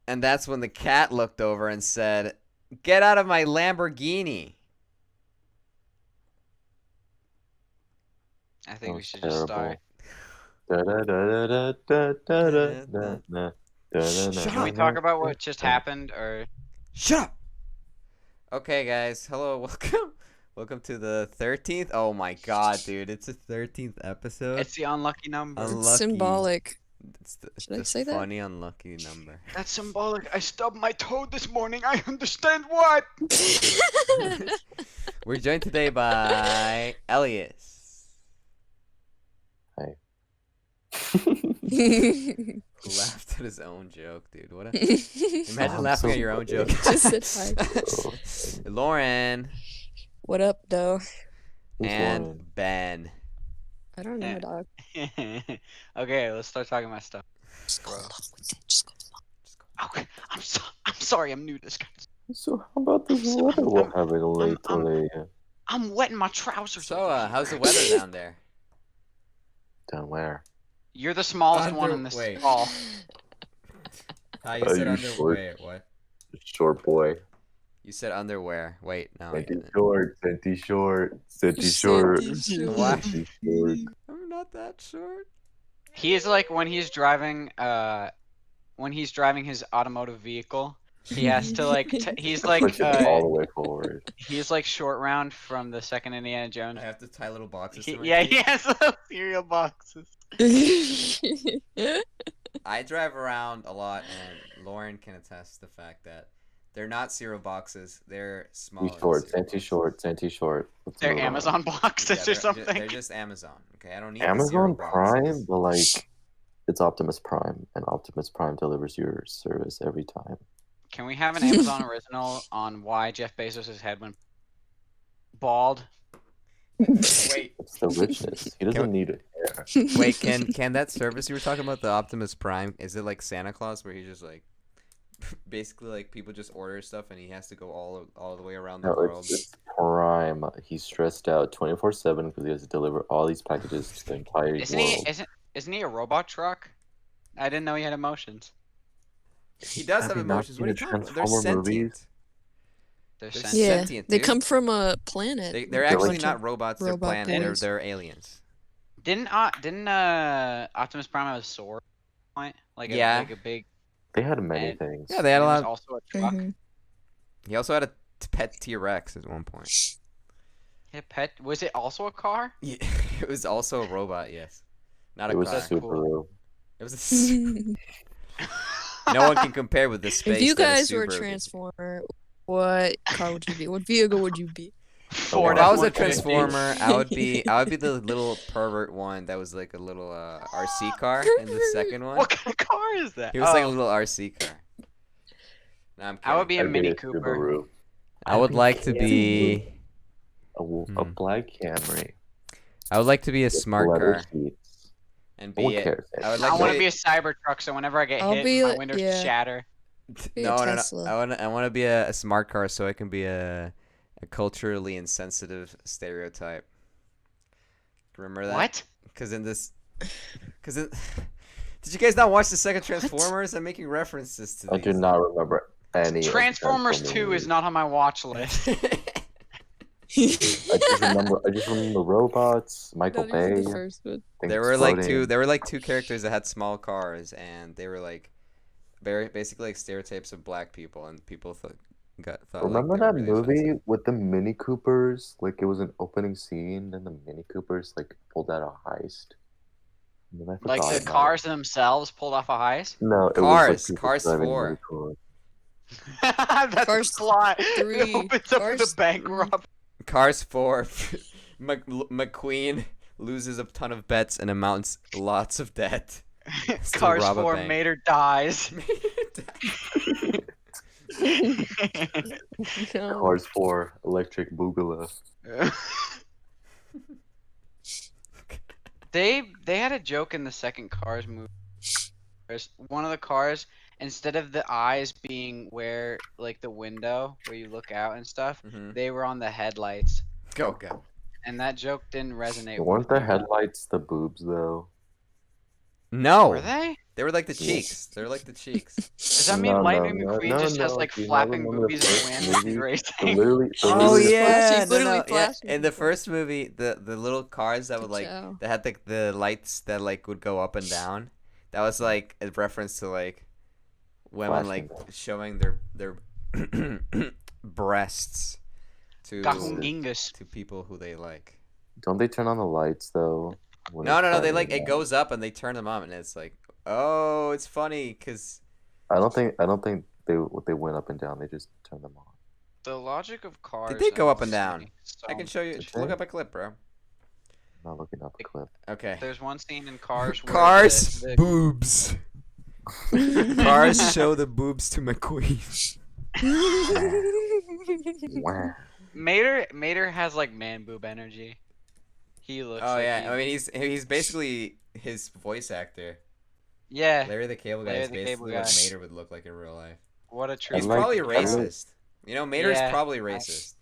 And that's when the cat looked over and said, "Get out of my Lamborghini." I That think we was should just start. Shut Can we up. talk about what just happened, or Shut up. Okay, guys. Hello. Welcome to the 13th. Oh my god, dude. It's the 13th episode. it's the unlucky number? Unlucky. It's symbolic. It's Should I the say that? funny unlucky number. That's symbolic. I stubbed my toe this morning. I understand what. We're joined today by Elias, Hi. who laughed at his own joke, dude. What a imagine I'm laughing so at your own funny. joke. Just said hi. Lauren What up, though? Who's and Lauren? Ben. I don't know, Yeah. dog. Okay, let's start talking about stuff. Just go along with it. Just go along. Okay, I'm sorry. I'm new to this, guys. So how about this So weather we're I'm- having I'm- lately I'm wetting my trousers. So, over here. how's the weather down there? down where? You're the smallest one in this Wait. hall. You Are said you short? underwear. What? Short boy. You said underwear. Wait, no. I Senti didn't. short. Senti short. Senti short. Senti short. Why? Senti short. I'm not that short. He is like when he's driving his automotive vehicle. He has to like. He's like. Push it all the way forward. He's like short round from the second Indiana Jones. I have to tie little boxes. to my Yeah, feet. he has little cereal boxes. I drive around a lot, and Lauren can attest to the fact that they're not cereal boxes. They're smaller. Be than short. cereal Senti boxes. short. Senti short. Let's They're move on. Amazon boxes Yeah, or they're something. They're just Amazon. Okay, I don't need the Amazon cereal Prime, boxes. but like it's Optimus Prime, and Optimus Prime delivers your service every time. Can we have an Amazon original on why Jeff Bezos' head went bald? Wait, It's the richness. He doesn't need it. wait. Can that service you were talking about, the Optimus Prime, is it like Santa Claus, where he just like basically like people just order stuff and he has to go all the way around the No, world? it's Prime. He's stressed out 24/7 because he has to deliver all these packages to the entire Isn't world. he a robot truck? I didn't know he had emotions. He does have Have you not emotions. What are you seen the talking about? They're Transformer sentient. movies? They're They're sentient. Yeah, sentient, they dude. come from a planet. They're They're actually like not robots. They're robot planet. boys. They're aliens. Didn't Optimus Prime have a sword? Point? Like Yeah. a big. They had many And- things. Yeah, they had a It was lot. also a truck. Mhm. He also had a pet T-Rex at one point. He had a pet. Was it also a car? Yeah, it was also a robot. Yes, not a It was car. a Subaru. It was no one can compare with the space. If you that a guys were a Subaru gives. Transformer, what car would you be? What vehicle would you be? Ford If I was a F-150. Transformer, I would be the little pervert one that was like a little RC car in the second one. What kind of car is that? He was like a Oh, little RC car. No, I'm I would kidding. be a I'd Mini a Cooper. Subaru. I would like to be. a Hmm. black Camry. I would like to be a with smart leather car seats. and No one be it. cares. I would I like want to to be a Cybertruck, so whenever I get I'll hit, be my a- windows yeah. shatter. Be a No. Tesla. I want to be a smart car so I can be a culturally insensitive stereotype. Remember that? What? Because did you guys not watch the second Transformers? I'm making references to I these. do not remember any. of the Transformers 2 Transformer is not on my watch list. movies. I just remember robots, Michael Not even Bay. the first one. things There were like exploding. two characters that had small cars, and they were like very basically like stereotypes of black people, and people thought Remember like they were that really movie offensive. with the Mini Coopers? Like it was an opening scene, and the Mini Coopers like pulled out a heist. And then I Like forgot the about cars themselves pulled off a heist. it. No, it Cars, was like people Cars driving 4. really cool. That's Cars the plot. 3, It opens up with Cars a bank 3. robbery. Cars 4. McQueen loses a ton of bets and amounts lots of debt. to Cars rob a 4, bank. Mater dies. No. Cars 4, Electric Boogaloo. They had a joke in the second Cars movie. One of the cars, instead of the eyes being where like the window where you look out and stuff, Mhm. they were on the headlights, Go. and that joke didn't resonate. Weren't with the me. headlights the boobs though? No. Were they? They were like the cheeks. They're like the cheeks. Does that mean Lightning McQueen just has like Do you not flapping remember the boobies and first wings movie? racing? Literally, Oh He's yeah, flashing, no, literally no, yeah. flashing In the people. first movie, the little cars that would like Ka-chow. that had the lights that like would go up and down. That was like a reference to like women like Flashing. showing their breasts to Gahungingus. people who they like. Don't they turn on the lights though? when No, it's no, no. They shining like it down? goes up and they turn them on, and it's like, oh, it's funny because I don't think they went up and down. They just turned them on. The logic of cars. they go in up and this down? movie is I can so- show you. Did Look they? up a clip, bro. I'm not looking up a clip. Okay. There's one scene in Cars where Cars, the- boobs. Cars show the boobs to McQueen. Wow. Mater has like man boob energy. He looks. Oh like yeah, he- I mean he's basically his voice actor. yeah. Larry the Cable Guy Larry is the Cable basically Guy. what Mater would look like in real life. What a true. He's like- probably I like- racist. You know, Mater's Yeah. probably racist.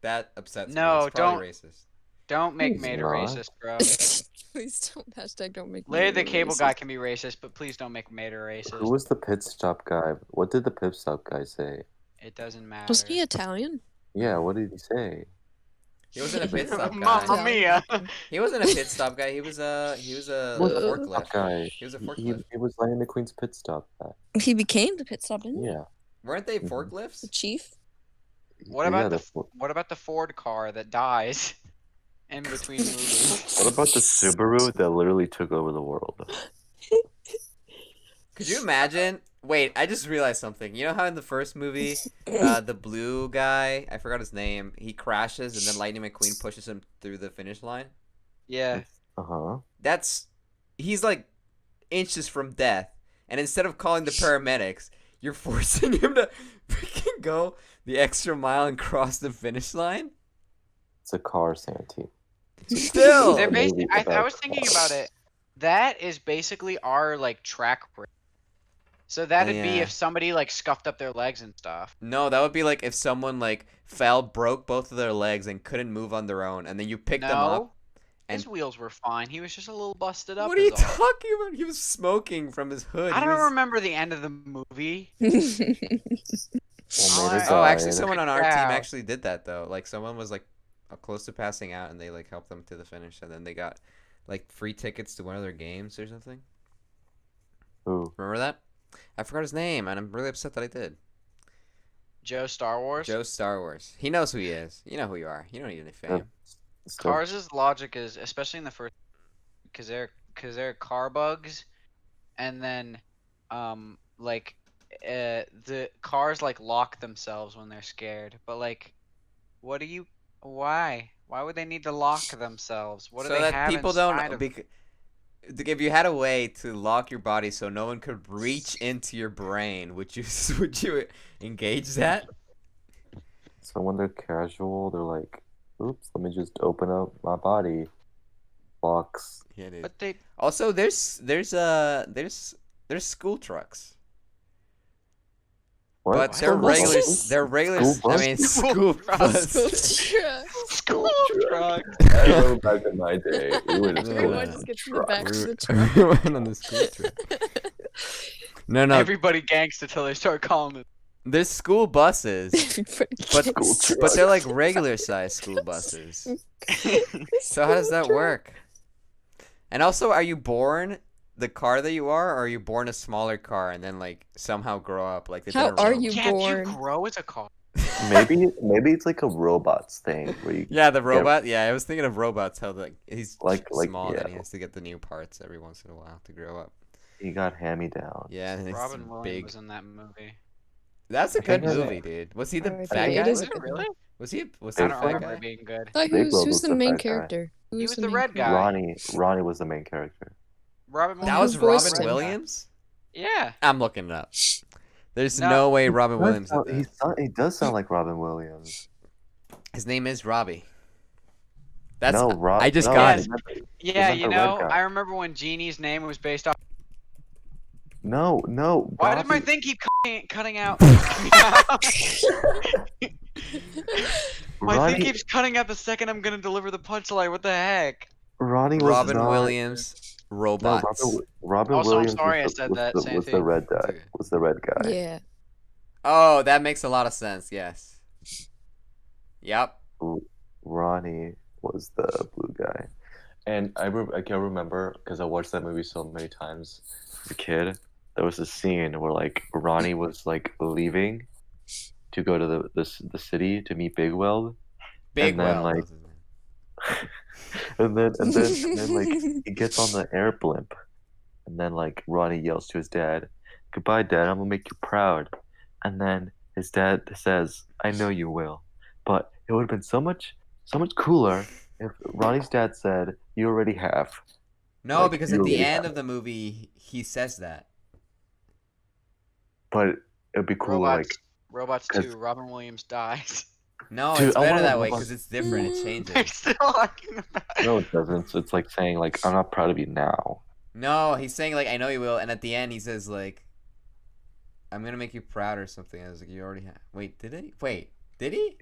That upsets me. No, He's probably don't- racist. Don't make He's Mater not. racist, bro. Please don't hashtag don't make Larry me the Cable racist. Guy can be racist, but please don't make Mater racist. Who was the pit stop guy? What did the pit stop guy say? It doesn't matter. Was he Italian? Yeah, what did he say? He wasn't a pit stop Mamma guy. mia. He wasn't a pit stop guy. He was a What the forklift. guy? He was a He, forklift. he was Lightning McQueen's pit stop guy. He became the pit stop, didn't he? Yeah. Weren't they Mhm. forklifts? The chief. What Yeah, about the the fo- What about the Ford car that dies in between movies? What about the Subaru that literally took over the world? Could you imagine? Wait, I just realized something. You know how in the first movie, the blue guy, I forgot his name, he crashes and then Lightning McQueen pushes him through the finish line? Yeah. He's like inches from death. And instead of calling the paramedics, you're forcing him to freaking go the extra mile and cross the finish line? It's a car, Santi. Still! They're maybe basically, I about was thinking about it. That is basically our like track race. So that'd be Yeah. if somebody like scuffed up their legs and stuff. No, that would be like if someone like fell, broke both of their legs, and couldn't move on their own, and then you pick them up. No, and- his wheels were fine. He was just a little busted up. What are you is all. talking about? He was smoking from his hood. I He don't was- remember the end of the movie. Well, Mater Oh, actually, died. someone on our Freaked team out. actually did that though. Like someone was like close to passing out, and they like helped them to the finish, and then they got like free tickets to one of their games or something. Who? Remember that? I forgot his name, and I'm really upset that I did. Joe Star Wars. Joe Star Wars. He knows who he is. You know who you are. You don't need any fame. Still- Cars' logic is, especially in the first, because they're car bugs, and then, the cars like lock themselves when they're scared. But like, why? Why would they need to lock themselves? What do so they that have people inside don't. of- If you had a way to lock your body so no one could reach into your brain, would you would you engage that? So when they're casual, they're like, "Oops, let me just open up my body." Locks. Yeah, dude. But they Also, there's school trucks, What? but they're School regular. buses? They're regular. School I mean, bus? school bus. school truck. I remember back in my day, we would just Yeah. go Everyone in just the gets in the back of truck. the truck. We went on the school trip. No, no. Everybody gangsta till they start calling it. There's school buses, Everybody but gets- but they're like regular size school buses. So how does that School work? And also, are you born the car that you are, or are you born a smaller car and then like somehow grow up like they How did a are robot? you Yeah, born? you grow as a car. Maybe it's like a robots thing where you Yeah, the robot. Yeah, I was thinking of robots. How like he's Like- small and yeah. he has to get the new parts every once in a while to grow up. you got hand me down. Yeah, and he's Robin Williams big. was in that movie. That's a I good think I know. movie, dude. Was he the Alright, bad yeah, guy? it is Was a it good really? Was he? Was I he Big the don't bad remember guy? it being good. Like, Big who's Rob who's was the the main bad guy. character? He Who's was the main red character? guy. Ronnie was the main character. Robin That Williams. was Who voiced Robin him? Williams. Yeah. I'm looking it up. There's No. no way Robin Williams did He that. does sound like Robin Williams. His name is Robbie. That's no, Rob. I just no, got he's it. not the- Yeah, not you the red know, guy. I remember when Genie's name was based off. No. Why did my Robbie- thing keep cutting out? My Ronnie, thing keeps cutting out the second I'm gonna deliver the punchline. What the heck? Ronnie was Robin not, Williams. No, robots. Robin Also, I'm Williams sorry I was said that. Same was the thing. red It's guy. okay. Was the red guy. Yeah. Oh, that makes a lot of sense. Yes. Yep. Ronnie was the blue guy. And I can remember because I watched that movie so many times as a kid. There was a scene where like Ronnie was like leaving to go to the city to meet Big Weld, Big and then Well. like and then like he gets on the air blimp, and then like Ronnie yells to his dad, "Goodbye, Dad. I'm gonna make you proud." And then his dad says, "I know you will," but it would have been so much cooler if Ronnie's dad said, "You already have." No, Like because you at the already end have of it. the movie, he says that. But it'd be cooler, like, Robots because 2. Robin Williams dies. No, dude, it's I better want to that way robot. because it's different. It They're changes. still talking about it. No, it doesn't. So it's like saying, like, I'm not proud of you now. No, he's saying like I know you will, and at the end he says like I'm gonna make you proud or something. I was like, you already have. Wait, did he? Wait, did he?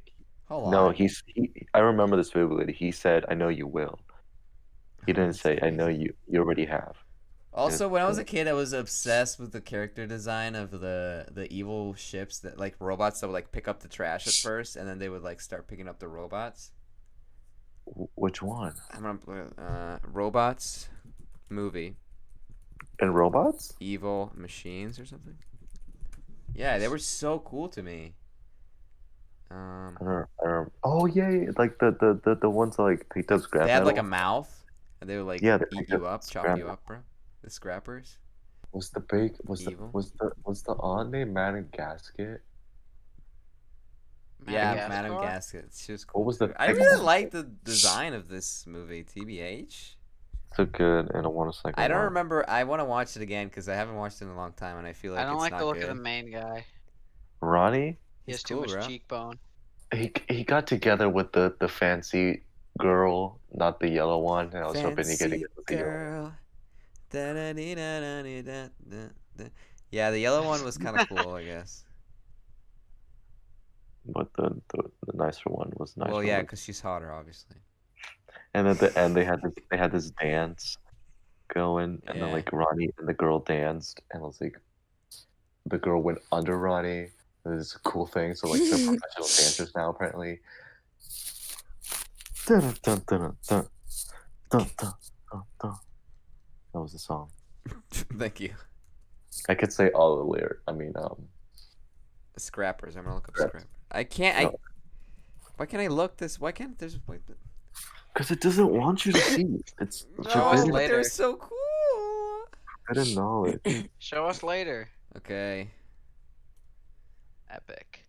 Hold No, on. I remember this vividly. He said, "I know you will." He Oh, didn't that's say, "I know crazy. you already have." Also, when I was a kid, I was obsessed with the character design of the evil ships that like robots that would like pick up the trash at first, and then they would like start picking up the robots. Which one? I'm gonna robots movie And robots? evil machines or something. Yeah, they were so cool to me. I don't, oh yeah, yeah, like the ones that like picked up scrap They had like a metal. mouth, and they would like Yeah, they eat picked you up up, chop scrap you metal. up, bro. The scrappers, Was the big evil. was the aunt named Madam Gasket? Yeah, And Madame Madagascar? Gasket. She was what cool was the too. I big really one? like the design of this movie, TBH. So good, and I want a I second don't one. remember. I want to watch it again because I haven't watched it in a long time, and I feel I like don't it's like the not look of the good. main guy. Ronnie, He He's has too cool, much bro. cheekbone. he got together with the fancy girl, not the yellow one, and I was hoping he get Fancy together with the yellow one. girl. Da-da-dee-da-da-dee-da-da-da. Yeah, the yellow one was kind of cool, I guess. But the nicer one was nicer Well, yeah, looking. because she's hotter, obviously. And at the end, they had this dance going, and then Yeah. like Ronnie and the girl danced, and it was like the girl went under Ronnie. It was a cool thing. So like they're professional dancers now, apparently. Dun, dun, dun, dun, dun, dun, dun, dun. That was the song. Thank you. I could say all the lyrics. Scrappers. I'm gonna look up Scraps. scrapper. I can't. No, Why can't I look this? Why can't there's? Wait, because it doesn't want you to see. It's Show us no, forbidden, but they're later. so cool. forbidden knowledge. Show us later. Okay. Epic.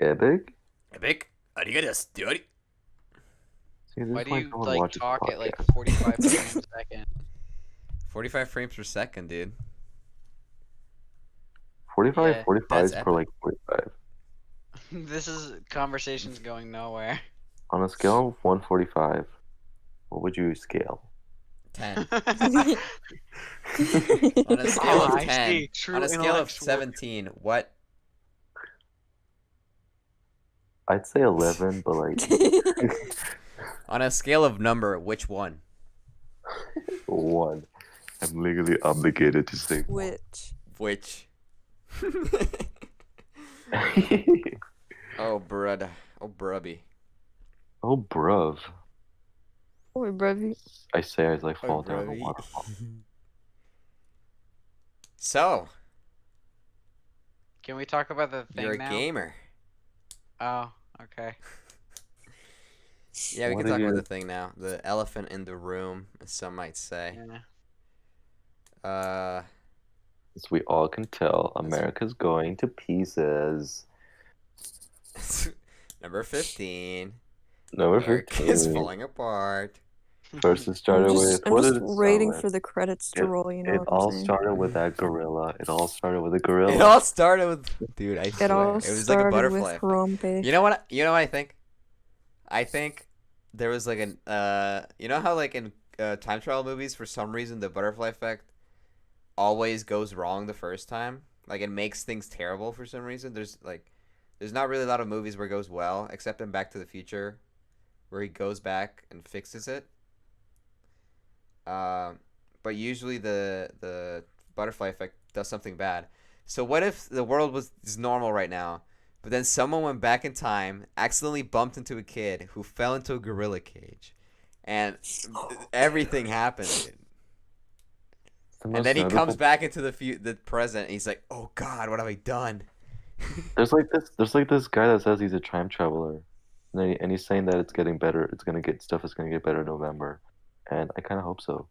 Epic. Epic. Arigato, dude. See, this Why is do why you no one like watches talk at like podcasts. 45 frames a second? 45 frames per second, dude. 45, Yeah, 45 that's is per epic. like 45. This is conversation's going nowhere. On a scale of 145, what would you scale? 10. Oh, On a scale of I 10. see. True On a scale of intellectual. 17, what? I'd say 11, but like On a scale of number, which one? 1. I'm legally obligated to say 1. Which? Which? Oh, brud. Oh, brubby. Oh, bruv. Oh, brevy. I say as I fall Oh, down the brubby. waterfall. So, Can we talk about the thing you're a now? gamer. Oh, okay. Yeah, we What can are talk about your- the thing now. The elephant in the room, as some might say. Yeah. As we all can tell, America's going to pieces. Number 15. Number America is 15. falling apart. First it started with I'm what just did it start waiting with? for the credits to It- roll. You know It what all I'm saying? started with that gorilla. It all started with a It gorilla. all started with, dude, I It swear. all It was like a started butterfly with effect. Harambe. You know what? You know what I think? I think there was like an you know how like in time travel movies for some reason the butterfly effect always goes wrong the first time. Like it makes things terrible for some reason. There's not really a lot of movies where it goes well, except in Back to the Future, where he goes back and fixes it. but usually the butterfly effect does something bad. So what if the world was is normal right now, but then someone went back in time, accidentally bumped into a kid who fell into a gorilla cage, and everything happened, dude. It's the And most then he comes notable. back into the present, and he's like, "Oh God, what have I done?" There's like this guy that says he's a time traveler, and he's saying that it's getting better. It's gonna get stuff is gonna get better in November, and I kind of hope so.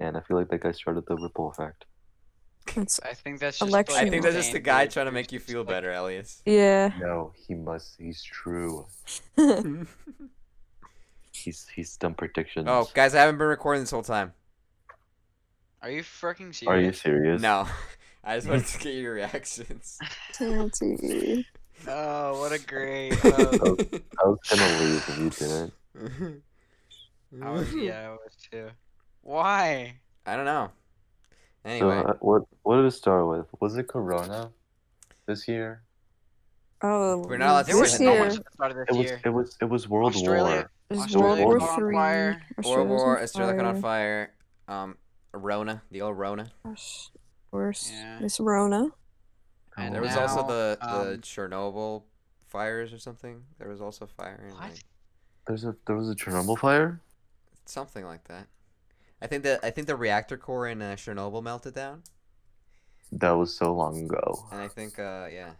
And I feel like that guy started the ripple effect. It's I think that's just Election. I like think the that's just a fan guy page trying to who's make you just, feel like, better, Elias. yeah. No, he must. He's true. He's done predictions. Oh, guys, I haven't been recording this whole time. Are you freaking Are you serious? serious? No, I just wanted to get your reactions. Santy. Oh, what a great. I was gonna leave if you didn't. Yeah, I was too. Why? I don't know. So Anyway, what did it start with? Was it Corona this year? Oh, We're not allowed to There say was the so name. much at the start of this year. It was World Australia, War. It was Australia World War caught on Three. fire. World Australia was War, on Australia caught on fire. fire. Rona, the old Rona. Gosh, worse. Yeah. It's Rona. And There was now, also the Chernobyl fires or something. There was also fire in What? like There was a Chernobyl fire. something like that. I think the reactor core in Chernobyl melted down, That was so long ago. and I think yeah.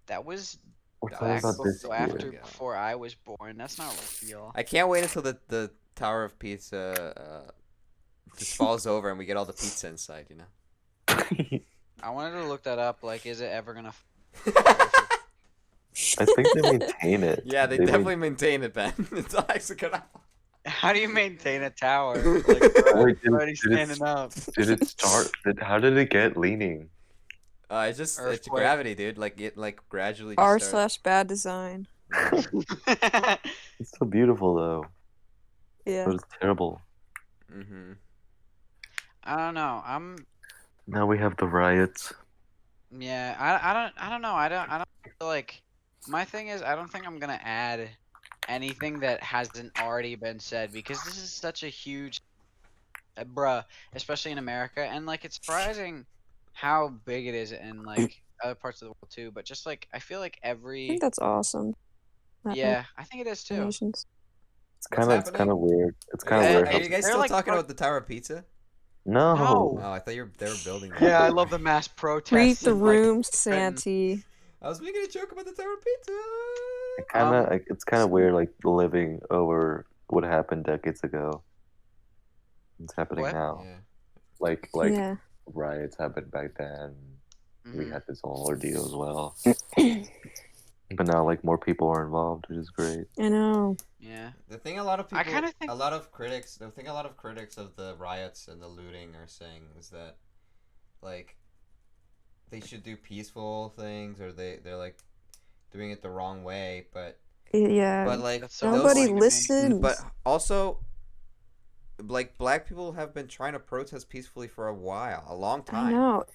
That was We're That talking was about this so year. after ago. before I was born. That's not real. I can't wait until the Tower of Pizza just falls over and we get all the pizza inside. You know. I wanted to look that up. Like, is it ever gonna? I think they maintain it. Yeah, they definitely maintain it, Ben. It's actually gonna. How do you maintain a tower? Like, bro, Wait, it's already did it- standing up. Did it start? How did it get leaning? It's Earthquake. gravity, dude. Like it gradually. R Just started. slash bad design. It's so beautiful though, Yeah. but it's terrible. Mm-hmm. I don't know. Now we have the riots. Yeah. I don't know. I don't feel like. My thing is, I don't think I'm gonna add anything that hasn't already been said because this is such a huge, bruh, especially in America, and like it's surprising how big it is in like other parts of the world too. But just like I feel like I every think that's awesome. That yeah, I think it is too. nations. It's What's kind of happening? weird. It's Are kind of you, weird. are you guys They're still like talking pro- about the Tower of Pizza? No. No. Oh, I thought they were building that. Yeah, I love the mass protests. Read the in, like, room, Britain. Santy. I was making a joke about the Tower of Pizza. It's kind of weird, like living over what happened decades ago. It's happening What? now. Yeah. Like Yeah. riots happened back then. We Mhm. had this whole ordeal as well. But now, like, more people are involved, which is great. I know. Yeah. The thing a lot of I people, kinda think- a lot of critics of the riots and the looting are saying is that, like, they should do peaceful things or they're like doing it the wrong way, but Yeah. like That's so Nobody annoying to me. listens. but also like black people have been trying to protest peacefully for a while, a long I time. know.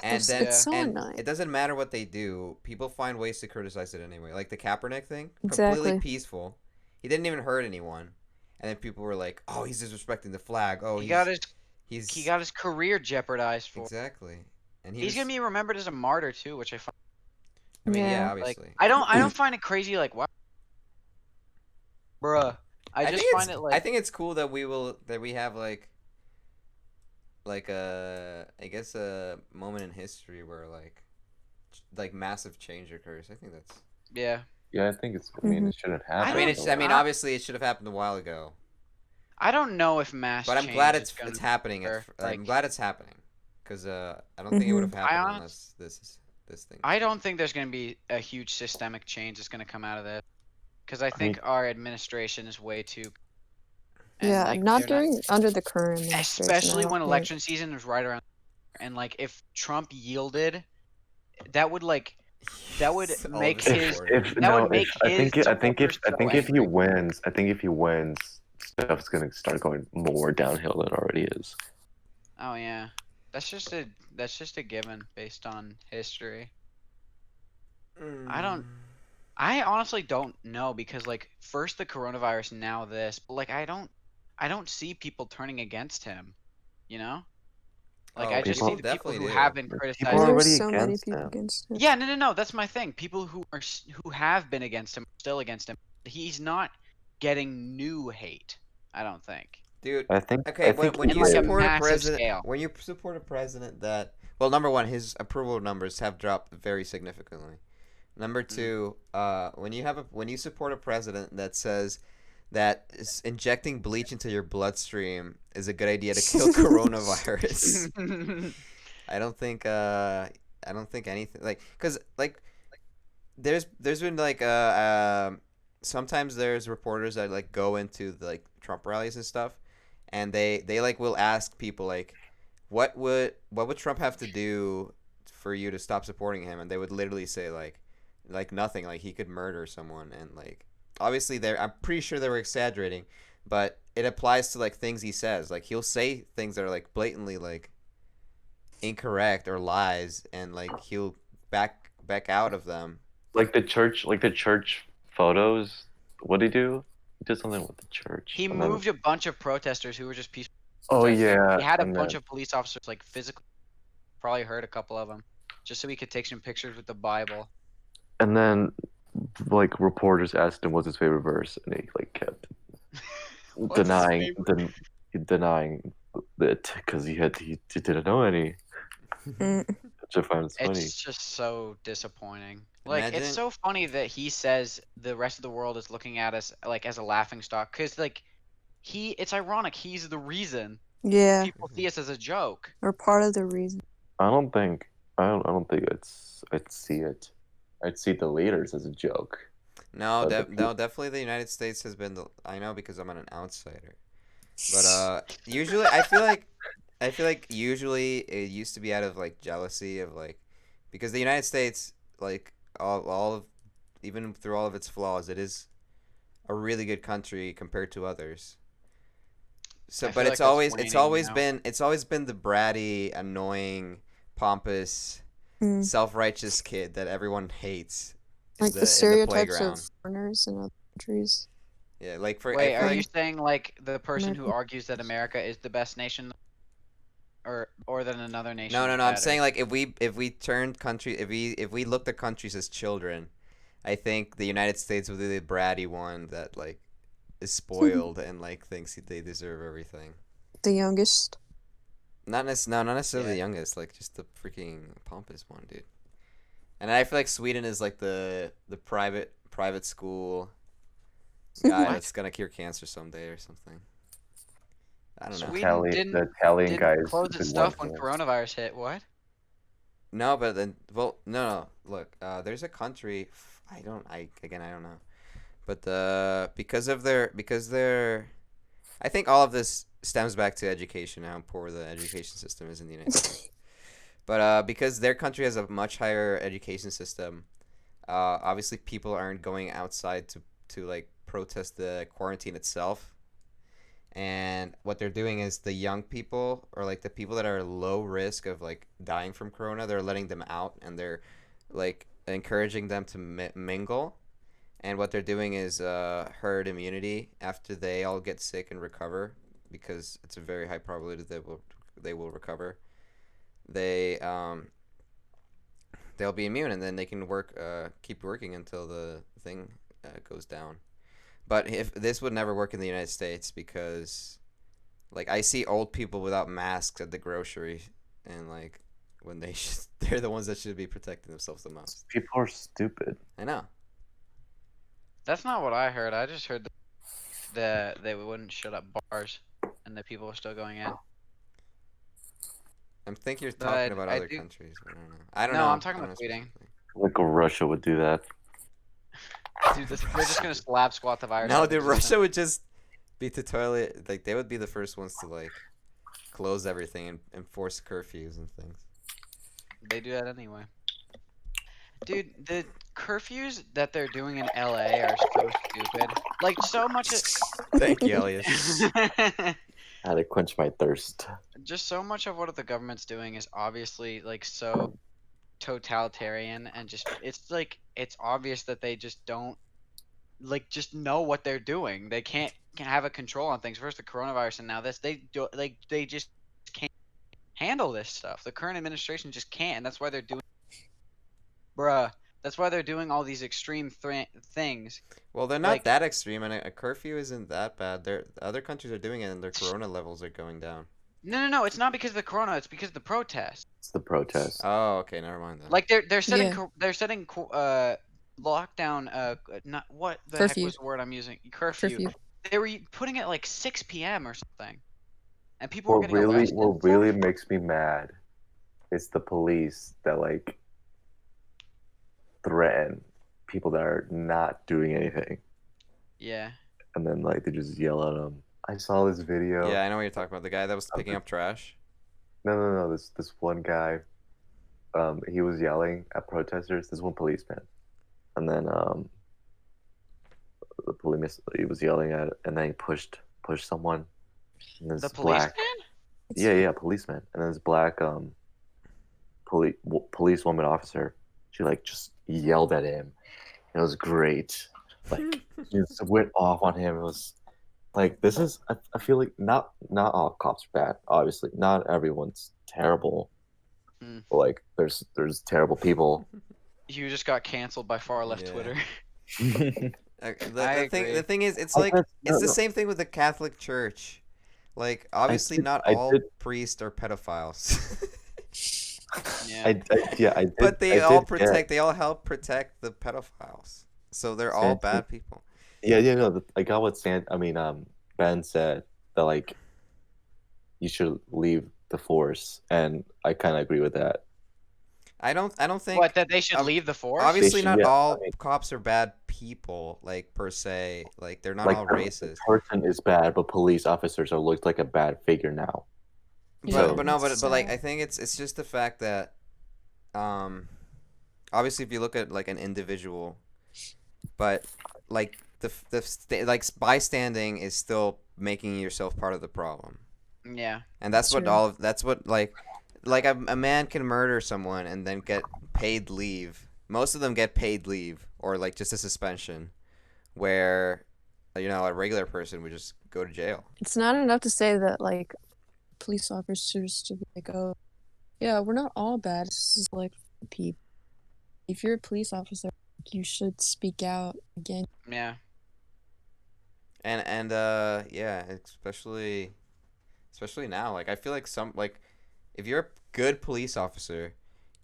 And It's- then it's so and annoying. it doesn't matter what they do, people find ways to criticize it anyway. Like the Kaepernick thing, Exactly. completely peaceful. He didn't even hurt anyone. And then people were like, "Oh, he's disrespecting the flag. Oh, He got his he's career jeopardized for. exactly." And He's gonna be remembered as a martyr too, which I find. I mean, yeah, Yeah. Like, obviously. I don't find it crazy. Like, what? Bruh. I just think find it's, it like. I think it's cool that we have like a I guess a moment in history where like massive change occurs. I think that's. Yeah. Yeah, I think it's. I mean, it shouldn't happen. I mean, obviously, it should have happened a while ago. I don't know if mass. But I'm change glad is it's gonna happening. occur, I'm like- glad it's happening, because I don't think it would have I happened honest- unless this thing. I don't think there's gonna be a huge systemic change that's gonna come out of this, because I think our administration is way too. and, Yeah, like, not they're during under the current administration. Especially I don't when think. election season is right around, and like if Trump yielded, that would like that would All of make us his- support it. that would make his I think if supporters so he wins, stuff's gonna start going more downhill than it already is. Oh yeah, that's just a given based on history. I honestly don't know because like first the coronavirus, now this, but like I don't see people turning against him. You know, like Oh, I just people see the people definitely who do. have been people criticizing. are There's already so many against people him. against it. Yeah, no. That's my thing. People who have been against him are still against him. He's not getting new hate. I don't think. Dude, I think okay, he when In you like a is. support a massive president, scale. when you support a president that, well, number one, his approval numbers have dropped very significantly. Number two, when you support a president that says that injecting bleach into your bloodstream is a good idea to kill coronavirus, I don't think anything like because like there's been like sometimes there's reporters that like go into the, like Trump rallies and stuff, and they like will ask people like, what would Trump have to do for you to stop supporting him? And they would literally say like nothing, like he could murder someone, and like obviously I'm pretty sure they were exaggerating, but it applies to like things he says. Like he'll say things that are like blatantly like incorrect or lies, and like he'll back out of them. Like the church photos. What did he do? He did something with the church. He and then- moved a bunch of protesters who were just peaceful. Oh protesting. yeah. He had a and bunch then, of police officers like physically, probably hurt a couple of them, just so he could take some pictures with the Bible. and then like reporters asked him what's his favorite verse, and he like kept What's his denying favorite? denying it because he didn't know any. Mm. Which I find funny. It's just so disappointing. Like Imagine- it's so funny that he says the rest of the world is looking at us like as a laughing stock, because like it's ironic. He's the reason Yeah, people see us as a joke. or part of the reason. I don't think I'd see it. I'd see the leaders as a joke. No, But the no, definitely the United States has been the. I know because I'm an outsider, but usually I feel like usually it used to be out of like jealousy of like, because the United States, like all of, even through all of its flaws, it is a really good country compared to others. So, I but feel it's like always that's it's waning always now. been the bratty, annoying, pompous, Mm. self-righteous kid that everyone hates. Like the in the stereotypes playground. of foreigners in other countries. Yeah, like for Wait, I feel are like, you saying like the person who American- argues that America is the best nation, or that another nation? no, is I'm better? saying like if we turned country if we looked at countries as children, I think the United States would be the bratty one that like is spoiled and like thinks they deserve everything. The youngest. Not necessarily Yeah. the youngest, like just the freaking pompous one, dude. And I feel like Sweden is like the private school guy What? that's gonna cure cancer someday or something. I don't know. Sweden The Italian didn't guys close did its stuff one when for us. coronavirus hit. What? No, but then, well, no. Look, there's a country. I don't know, but because they're, I think all of this stems back to education. How poor the education system is in the United States. But because their country has a much higher education system, obviously people aren't going outside to like protest the quarantine itself. And what they're doing is the young people, or like the people that are low risk of like dying from corona, they're letting them out, and they're like encouraging them to mingle. And what they're doing is herd immunity after they all get sick and recover, because it's a very high probability that they will recover. They'll be immune, and then they can keep working until the thing goes down. But if this would never work in the United States, because like I see old people without masks at the grocery, and like when they're the ones that should be protecting themselves the most. People are stupid. I know. That's not what I heard. I just heard that they wouldn't shut up bars, and that people were still going in. I think you're But talking about I other do- countries. But I don't know. I don't No, know. I'm talking I don't about know tweeting. specifically. Like Russia would do that. Dude, they're just gonna slap squat the virus. No, out of dude, existence. Russia would just be to toilet. Like they would be the first ones to like close everything and enforce curfews and things. They do that anyway. Dude, the curfews that they're doing in LA are so stupid. Like so much. Thank you, Elliot. I had to quench my thirst. Just so much of what the government's doing is obviously like so totalitarian, and just it's obvious that they just don't like just know what they're doing. They can't have a control on things. First the coronavirus, and now this. They do like they just can't handle this stuff. The current administration just can't, and that's why they're doing, bruh. That's why they're doing all these extreme things. Well, they're not Like, that extreme, and a curfew isn't that bad. Other countries are doing it, and their corona levels are going down. no, it's not because of the corona. It's because of the protests. It's the protest. Oh, okay, never mind then. Like they're setting Yeah. lockdown not what the heck Curfew. was the word I'm using, curfew. They were putting it like 6 p.m. or something, and people were What getting arrested. what really makes me mad is the police that like threaten people that are not doing anything, Yeah. and then like they just yell at them. I saw this video. Yeah, I know what you're talking about. The guy that was picking up trash. No. This one guy, he was yelling at protesters. This one policeman, and then the police he was yelling at, and then he pushed someone. And this The black, policeman? yeah, policeman, and then this black policewoman officer, she like just yelled at him. It was great. Like she just went off on him. It was like this is I feel like not all cops are bad. Obviously, not everyone's terrible. Mm. But like there's terrible people. You just got canceled by far left Yeah. Twitter. The thing is, it's I like guess- it's the no. same thing with the Catholic Church. Like obviously did- not I all did- priests are pedophiles. Yeah. I did. But they I all did protect. get- They all help protect the pedophiles. So they're all Santi- bad people. Yeah, no. I got what Ben said that like you should leave the force, and I kind of agree with that. I don't think. What, that they should ob- leave the force? Obviously, should- not yeah, all I mean- cops are bad people, like per se. Like they're not Like all the racist. person is bad, but police officers are looked like a bad figure now. But So- no, but like sad. I think it's just the fact that, obviously if you look at like an individual, but like like bystanding is still making yourself part of the problem, Yeah. and that's what True. that's what like a man can murder someone and then get paid leave. Most of them get paid leave or like just a suspension, where a regular person would just go to jail. It's not enough to say that like police officers to be like, oh, yeah, we're not all bad. This is like people. If you're a police officer, you should speak out again. Yeah. And yeah, especially now. Like I feel like if you're a good police officer,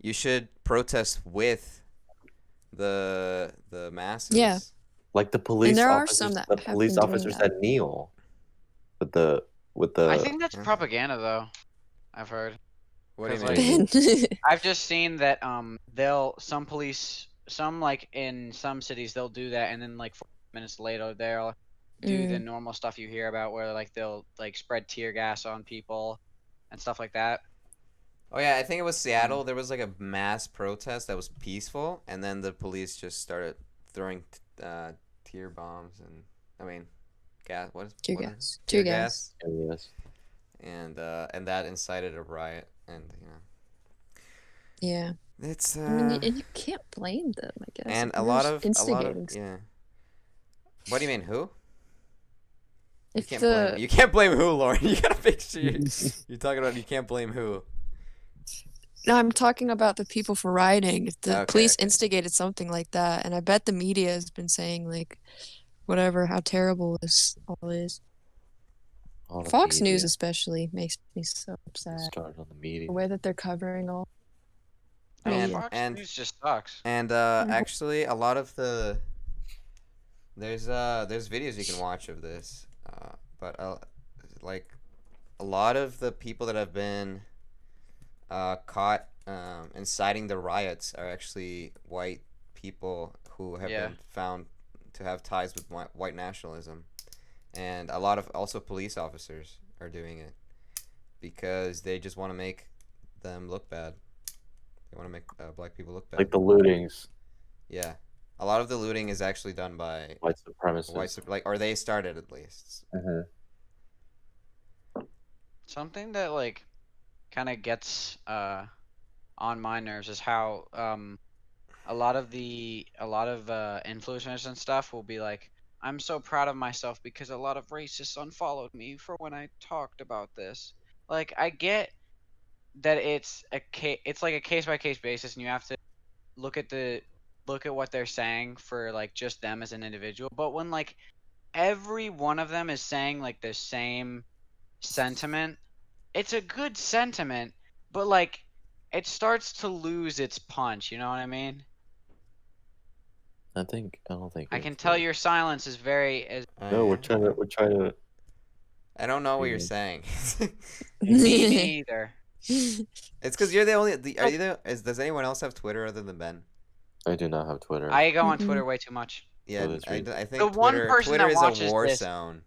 you should protest with the masses. Yeah. Like the police there are officers, some that the have police been doing officers that. that kneel with the I think that's Yeah. propaganda, though. I've heard. What do you 'Cause, mean? like, I've just seen that some like in some cities they'll do that, and then like 4 minutes later they'll do the normal stuff you hear about, where like they'll like spread tear gas on people and stuff like that. Oh yeah, I think it was Seattle. There was like a mass protest that was peaceful, and then the police just started throwing tear bombs and gas. What is Tear what is- gas. Tear Tear gas. Yes. And that incited a riot, and Yeah. it's I mean, and you can't blame them, I guess. and If a you're lot just of instigating. yeah. What do you mean? Who? You If can't the blame. You can't blame who, Lauren. You gotta make sure you're talking about. You can't blame who. No, I'm talking about the people for rioting. If the Okay, police okay. instigated something like that, and I bet the media has been saying like, whatever, how terrible this all is. All the Fox News media especially makes me so upset. started on the media. The way that they're covering all. Oh, And- Fox and- News just sucks. And actually, a lot of there's videos you can watch of this, but like a lot of the people that have been caught inciting the riots are actually white people who have Yeah. been found to have ties with white nationalism, and a lot of also police officers are doing it because they just want to make them look bad. They want to make black people look bad. Like the lootings, Yeah, a lot of the looting is actually done by white supremacists. or they started at least. Mhm. Something that like kind of gets on my nerves is how a lot of influencers and stuff will be like, I'm so proud of myself because a lot of racists unfollowed me for when I talked about this. Like, I get that it's like a case by case basis, and you have to look at what they're saying for like just them as an individual. But when like every one of them is saying like the same sentiment, it's a good sentiment, but like it starts to lose its punch. You know what I mean? I don't think I it's can tell good. your silence is very. Oh, No, yeah? we're trying to. I don't know what you're Yeah. saying. Me either. It's because you're the only. Are Oh. you the? Does anyone else have Twitter other than Ben? I do not have Twitter. I go on Mm-mm. Twitter way too much. Yeah, this I reason. think The one Twitter. person Twitter that is a watches war this. zone.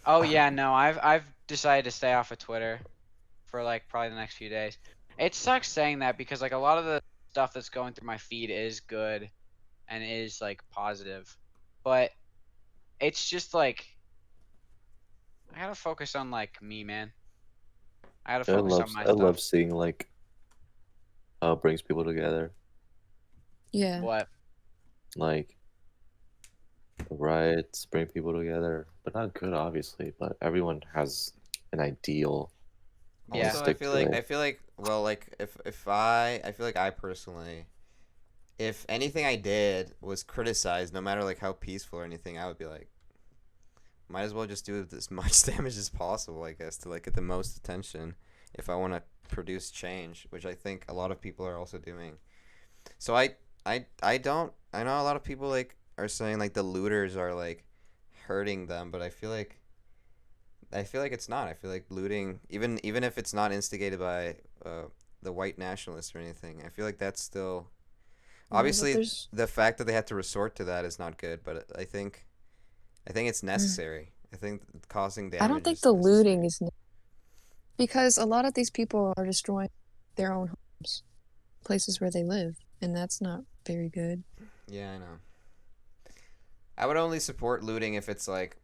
Oh yeah, no, I've decided to stay off of Twitter for like probably the next few days. It sucks saying that because like a lot of the stuff that's going through my feed is good and is like positive, but it's just like I gotta focus on like me, man. I gotta focus on my I love stuff. seeing like how it brings people together. Yeah. What? Like the riots bring people together, but not good, obviously. But everyone has an ideal. Yeah. Also, Stick to it. I feel like, well, like if I feel like I personally, if anything I did was criticized, no matter like how peaceful or anything, I would be like, might as well just do as much damage as possible, I guess, to like get the most attention if I want to produce change, which I think a lot of people are also doing. So I don't. I know a lot of people like are saying like the looters are like hurting them, but I feel like it's not. I feel like looting, even if it's not instigated by the white nationalists or anything, I feel like that's still Yeah, but obviously there's the fact that they had to resort to that is not good. But I think it's necessary. I think causing damage. I don't think is the necessary. looting is because a lot of these people are destroying their own homes, places where they live, and that's not very good. Yeah, I know. I would only support looting if it's like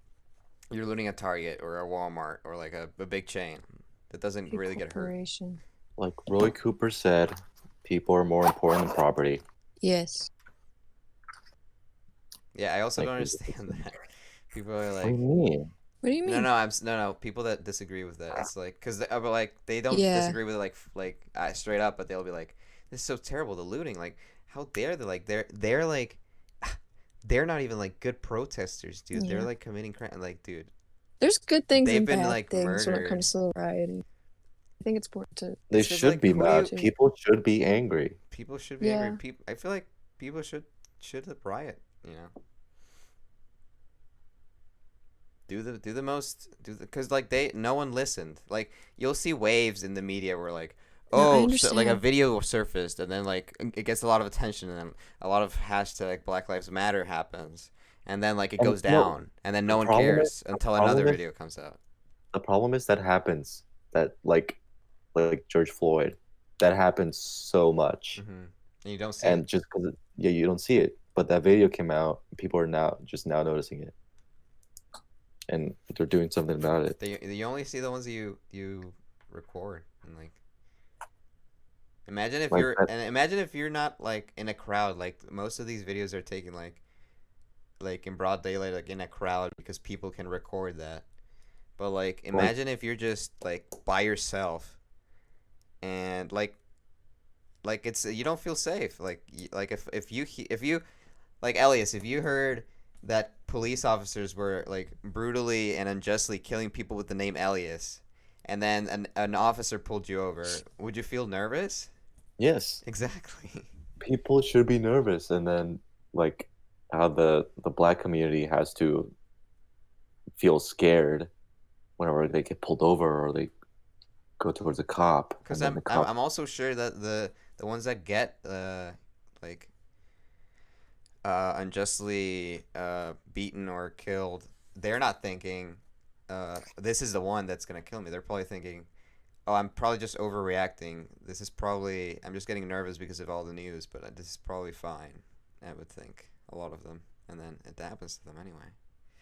you're looting a Target or a Walmart or like a big chain that doesn't Big really get hurt. corporation. Like Roy Cooper said, people are more important than property. Yes. Yeah, I also Like, don't understand that. People are what do you like, mean? What do you mean? no. People that disagree with that, it's like, cause but like they don't Yeah. disagree with it straight up, but they'll be like, this is so terrible, the looting. Like, how dare they? Like, they're like, they're not even like good protesters, dude. They're Yeah. like committing crime. Like, dude, There's good things they've and been bad like things when it murdered. comes to the rioting. I think it's important to. They It's 'cause, should like, be who do mad. you- People should be angry. People should be angry. Yeah. I feel like people should riot. You know. Do the most because like no one listened. Like you'll see waves in the media where like No, I like a understand. video surfaced and then like it gets a lot of attention and then a lot of hashtag Black Lives Matter happens and then like it And goes no, down and then the no one problem cares until another problem is video comes out. the problem is that happens. That like George Floyd, that happens so much, And you don't see and it. just because yeah, you don't see it, but that video came out, people are now noticing it, and they're doing something about it. You only see the ones that you record and like imagine if Like you're that, and imagine if you're not like in a crowd. Like most of these videos are taken like in broad daylight, like in a crowd because people can record that. But like imagine if you're just like by yourself and like it's you don't feel safe. Like if you like Elias, if you heard that police officers were like brutally and unjustly killing people with the name Elias, and then an officer pulled you over, would you feel nervous? yes, Exactly. people should be nervous, and then like how the black community has to feel scared whenever they get pulled over or they go towards a cop, Because and then the cop. I'm also sure that the ones that get like unjustly beaten or killed, they're not thinking this is the one that's gonna kill me. They're probably thinking, oh, I'm probably just overreacting. This is probably I'm just getting nervous because of all the news, but this is probably fine. I would think a lot of them, and then it happens to them anyway.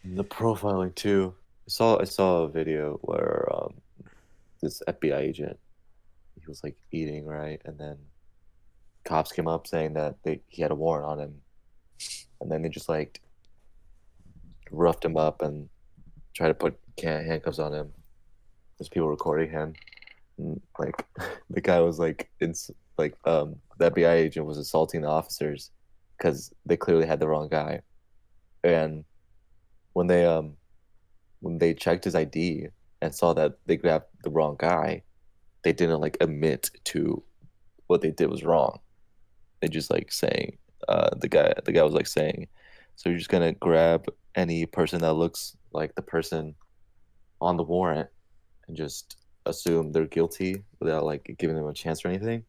The profiling too. I saw a video where this FBI agent, he was like eating, right, and then cops came up saying that he had a warrant on him, and then they just like roughed him up and tried to put handcuffs on him. There's people recording him, like the guy was like the FBI agent was assaulting the officers because they clearly had the wrong guy, and when they um when they checked his ID and saw that they grabbed the wrong guy, they didn't like admit to what they did was wrong. They just like saying the guy was like saying, so you're just gonna grab any person that looks like the person on the warrant and just assume they're guilty without like giving them a chance or anything.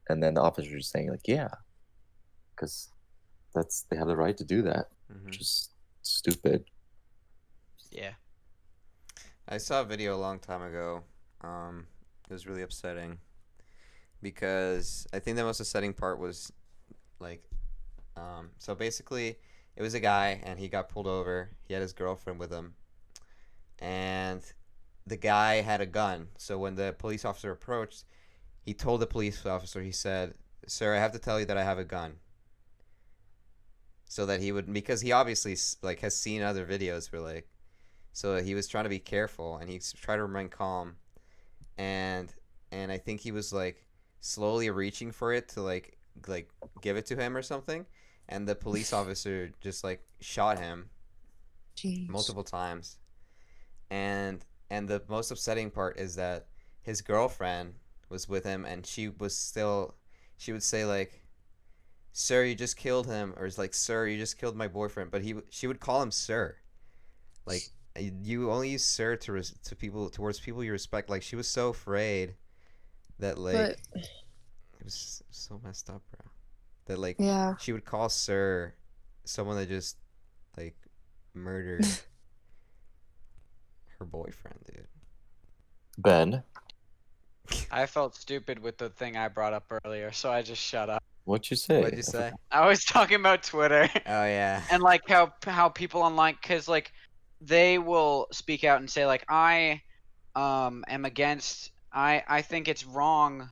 And then the officer is saying like, yeah, because they have the right to do that, which is stupid. Yeah. I saw a video a long time ago. It was really upsetting because I think the most upsetting part was like, so basically, it was a guy and he got pulled over. He had his girlfriend with him, and the guy had a gun. So when the police officer approached, he told the police officer, he said, "Sir, I have to tell you that I have a gun." So that he would, because he obviously like has seen other videos where like, so he was trying to be careful and he tried to remain calm, and I think he was like slowly reaching for it to like give it to him or something, and the police officer just like shot him Jeez. multiple times, and the most upsetting part is that his girlfriend was with him and she would say like, "Sir, you just killed him," or it's like, "Sir, you just killed my boyfriend," but she would call him sir. Like, you only use sir to people, towards people you respect. Like, she was so afraid that like But it was so messed up, bro. That like yeah, she would call sir someone that just like murdered her boyfriend, dude. Ben, I felt stupid with the thing I brought up earlier, so I just shut up. what'd you say? What'd you say? I was talking about Twitter Oh yeah. and like how people online, cause like they will speak out and say like I am against, I think it's wrong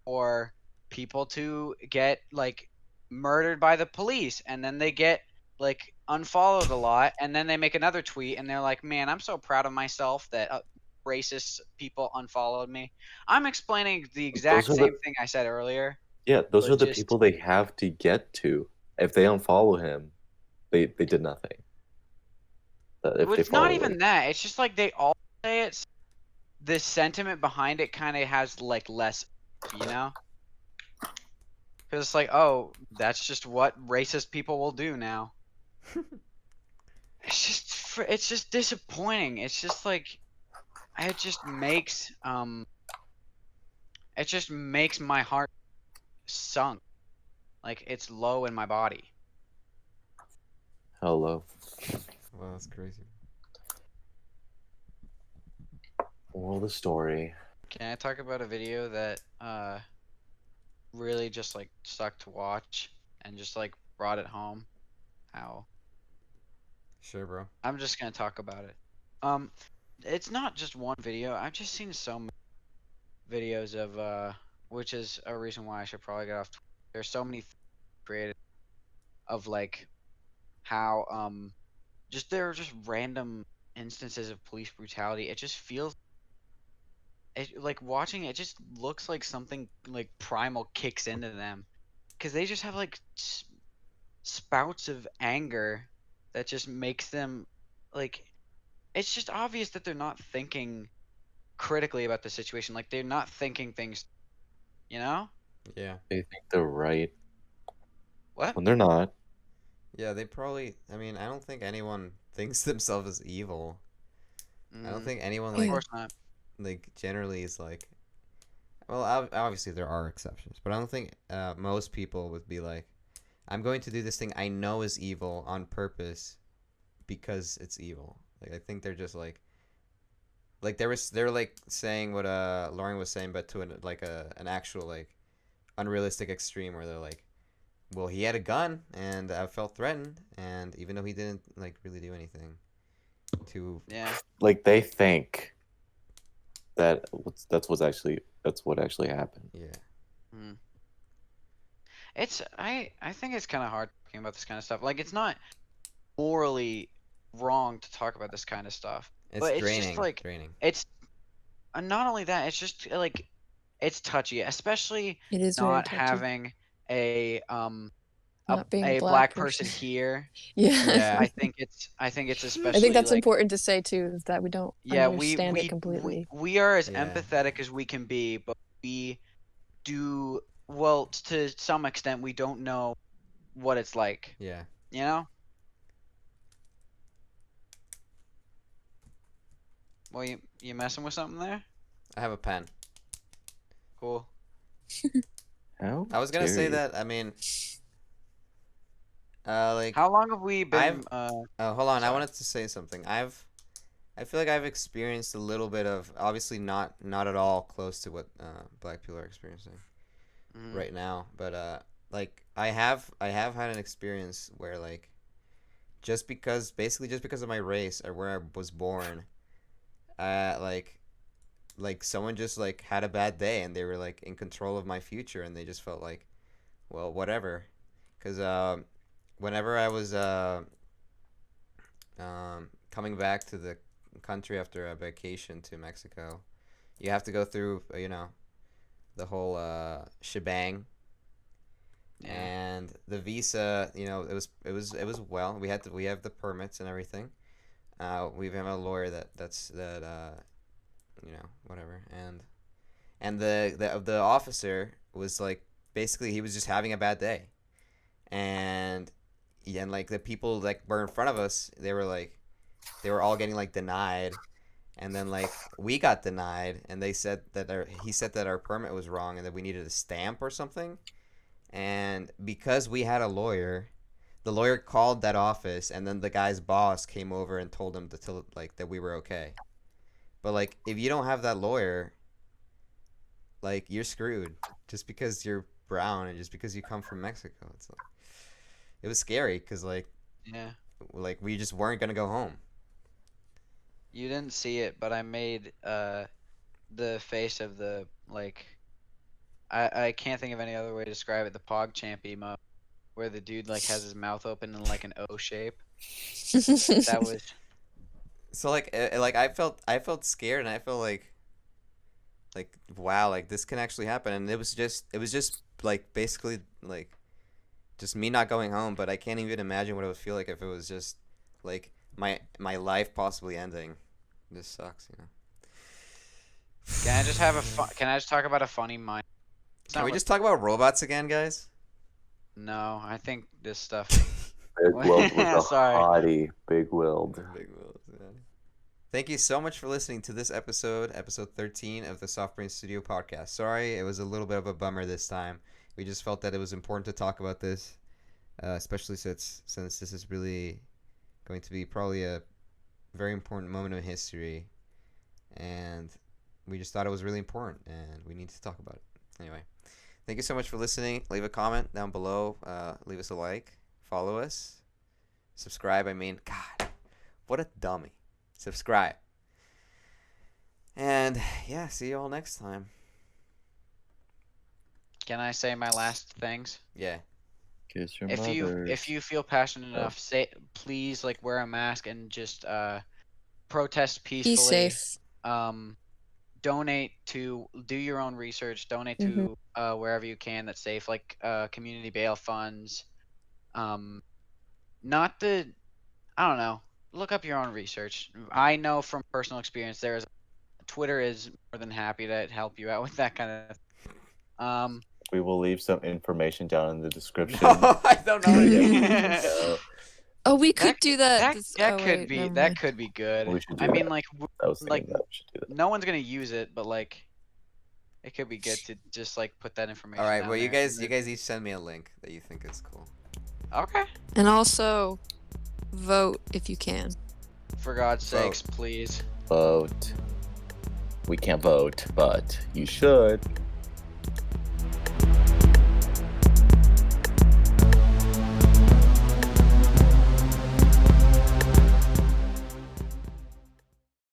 for people to get like murdered by the police, and then they get like unfollowed a lot, and then they make another tweet and they're like, man, I'm so proud of myself that racist people unfollowed me. I'm explaining the exact Those are same the thing I said earlier, those but are the just people they have to get to. If they unfollow him, they did nothing. If they it's not follow even that. It's just like they all say it. The sentiment behind it kind of has like less, you know? Because it's like, oh, that's just what racist people will do now. It's just disappointing. It's just like, it just makes my heart sunk. Like it's low in my body. hello. Well, that's crazy. Moral of the story. Can I talk about a video that really just like sucked to watch and just like brought it home? How Sure, bro. I'm just gonna talk about it. It's not just one video. I've just seen so many videos of which is a reason why I should probably get off. There's so many created of like how just there are just random instances of police brutality. It just feels like watching it just looks like something like primal kicks into them because they just have like spouts of anger that just makes them like it's just obvious that they're not thinking critically about the situation. Like they're not thinking things, you know? Yeah. They think they're right What? when they're not. Yeah, they probably. I mean, I don't think anyone thinks themselves as evil. I don't think anyone Of like course not. generally is like. Well, obviously there are exceptions, but I don't think most people would be like, "I'm going to do this thing I know is evil on purpose, because it's evil." Like I think they're just like they're like saying what Lauren was saying, but to an actual like unrealistic extreme where they're like, well, he had a gun and I felt threatened, and even though he didn't like really do anything to. Yeah. Like they think that's what actually happened. Yeah. Mm. I think it's kind of hard talking about this kind of stuff. Like it's not morally wrong to talk about this kind of stuff, It's but it's draining. just like Draining. it's not only that, it's just like it's touchy, especially It is very not touchy. having a Not being a a black person person. here. Yeah. Yeah, I think it's I especially think that's like important to say too, is that we don't yeah, understand it completely. we are as Yeah. empathetic as we can be, but we do well to some extent we don't know what it's like, Yeah. you know? Well, you messing with something there? I have a pen. Cool. How I was gonna dare say you? that. I mean, like How long have we been oh, hold on. I sorry. wanted to say something. I feel like I've experienced a little bit of, obviously not at all close to what black people are experiencing Mhm. right now, but like I have had an experience where like just because of my race or where I was born, like someone just like had a bad day and they were like in control of my future and they just felt like, well, whatever, because whenever I was coming back to the country after a vacation to Mexico, you have to go through the whole shebang. Yeah. And the visa, it was well. We have the permits and everything. We have a lawyer whatever. And the officer was like, basically he was just having a bad day. And yeah, and like the people like were in front of us, they were all getting like denied. And then like we got denied, and they said that he said that our permit was wrong and that we needed a stamp or something. And because we had a lawyer, the lawyer called that office, and then the guy's boss came over and told him to tell like that we were okay. But like if you don't have that lawyer, like you're screwed just because you're brown and just because you come from Mexico. It's like, it was scary because Yeah. we just weren't gonna go home. You didn't see it, but I made the face of the like I can't think of any other way to describe it, the PogChamp emote where the dude like has his mouth open in like an O shape. That was So like I felt scared, and I felt like wow, like this can actually happen. And it was just like basically like just me not going home. But I can't even imagine what it would feel like if it was just like my life possibly ending. This sucks. Can I just can I just talk about a funny mind? It's Can not we re- just talk about robots again, guys? No, I think this stuff. Big Wild was a Sorry. hottie. Big Wild. Big wheels, yeah. Thank you so much for listening to this episode 13 of the Soft Brain Studio podcast. Sorry, it was a little bit of a bummer this time. We just felt that it was important to talk about this, especially since this is really going to be probably a very important moment in history, and we just thought it was really important, and we need to talk about it. Anyway, thank you so much for listening. Leave a comment down below. Leave us a like. Follow us. Subscribe. I mean, God, what a dummy. Subscribe. And yeah, see you all next time. Can I say my last things? Yeah. Kiss your If mother. you feel passionate enough, say please like wear a mask and just protest Be peacefully. safe. Donate to do your own research. Donate to wherever you can that's safe, like community bail funds. Not the I don't know. Look up your own research. I know from personal experience Twitter is more than happy to help you out with that kind of. We will leave some information down in the description. No, I don't know. Yeah, Oh, we could do that. That oh, could wait, be never that mind. could be good. We should do I mean, that. like I was thinking like that we should do that. no one's gonna use it, but like it could be good to just like put that information. All right. down Well, you there. guys each send me a link that you think is cool. Okay. And also, vote if you can. For God's Vote. sakes, please. Vote. We can't vote, but you should.